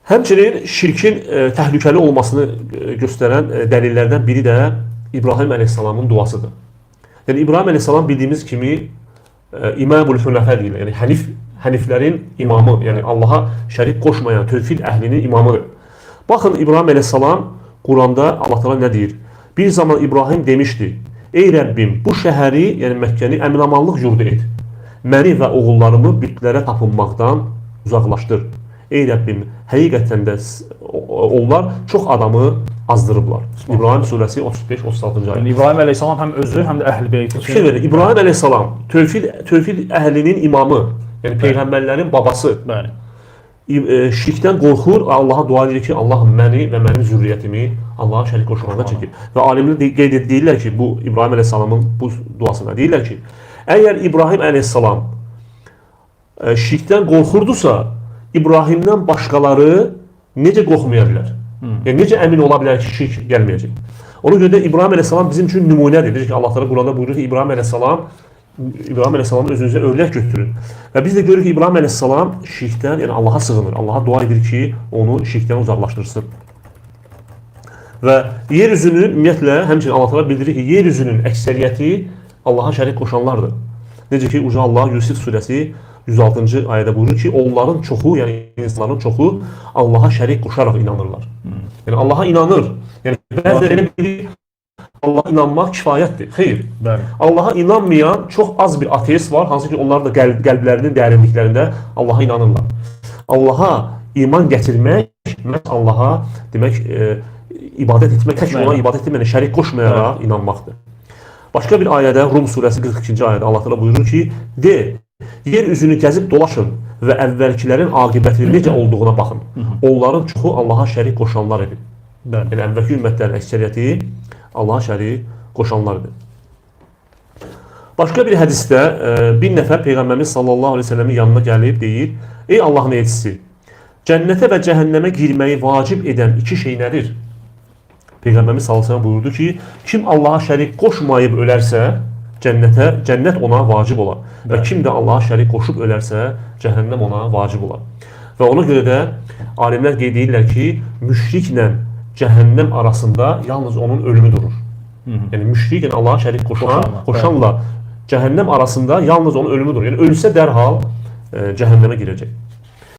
Həmçinin şirkin təhlükəli olmasını göstərən dəlillərdən biri də İbrahim əleyhissalamın duasıdır. Yəni İbrahim əleyhissalam bildiyimiz kimi İmamul Hünəfə deyilir. Yəni həniflərin imamı, yəni Allaha şərik qoşmayan tövhid əhlinin imamıdır. Baxın İbrahim əleyhissalam Quranda Allah Teala nə deyir? Bir zaman İbrahim demişdi: "Ey Rəbbim, bu şəhəri, yəni Məkkəni əmin-amanlıq yurdu et. Məni və oğullarımı bütlərə tapınmaqdan uzaqlaşdır. Ey Rəbbim, həqiqətən də onlar çox adamı azdırıblar." İbrahim surəsi 35-36-cı ayə. Yəni İbrahim əleyhissalam həm özü, həm də əhl-beyti Fikir verin, İbrahim əleyhissalam tövhid əhlinin imamı, yəni peyğəmbərlərin babası. Bəli. Şirkdən qorxur, Allaha dua edir ki, Allah məni və mənim zürriyyətimi Allaha şərik qoşmaqdan çəkir. Və alimlər qeyd edirlər ki, bu İbrahim əleyhissalamın bu duasında deyirlər ki, əgər İbrahim əleyhissalam şirkdən qorxurdusa, İbrahimdən başqaları necə qorxmaya bilər? Yəni necə əmin ola bilər ki, şirk gəlməyəcək? Ona görə də İbrahim əleyhissalam bizim üçün nümunədir. Deyir ki, Allah Teala Quranda buyurur ki, İbrahim əleyhissalamı özünüzə örnək götürün. Və biz də görürük ki, İbrahim əleyhissalam şirkdən, yəni Allaha sığınır. Allaha dua edir ki, onu şirkdən uzaqlaşdırsın. Və yeryüzünün ümumiyyətlə, həmçinin Allah Teala bildirir ki, yeryüzünün əksəriyyəti Allaha şərik qoşanlardır. Necə ki, Uca Allah Yusuf surəsi 106-cı ayədə buyurur ki, onların çoxu, yəni insanların çoxu Allaha şərik qoşaraq inanırlar. Yəni Allaha inanır. Yəni bəziləri bilir, Allaha inanmaq kifayətdir. Xeyr. Bəli. Allaha inanmayan çox az bir ateist var, hansı ki onlar da qəlblərinin dərinliklərində Allaha inanırlar. Allaha iman gətirmək, məhz Allaha demək ibadət etmək, tək ona ibadət etməklə şərik qoşmayaraq inanmaqdır. Başqa bir ayədə, Rum surəsi 42-ci ayədə Allah Teala buyurur ki, de, yer üzünü gəzib dolaşın və əvvəlkilərin aqibəti necə olduğuna baxın. Onların çoxu Allaha şərik qoşanlar idi. Yəni əvvəlki ümmətlərin əksəriyyəti Allaha şərik qoşanlardır. Başqa bir hədisdə bir nəfər Peyğəmbərimiz sallallahu aleyhi ve sellemin yanına gəlib deyir: "Ey Allahın elçisi, cənnətə və cəhənnəmə girməyi vacib edən iki şey nədir?" Peyğəmbərimiz sallallahu aleyhi ve sellem buyurdu ki, kim Allaha şərik qoşmayıb ölərsə, cənnət ona vacib olar. Və kim də Allaha şərik qoşub ölərsə, cəhənnəm ona vacib olar. Və ona görə də alimlər qeyd edirlər ki, müşriklə cəhənnəm arasında yalnız onun ölümü durur. Yəni müşrik, yəni Allaha şərik qoşanla cəhənnəm arasında yalnız onun ölümü durur. Yəni ölsə dərhal cəhənnəmə girəcək.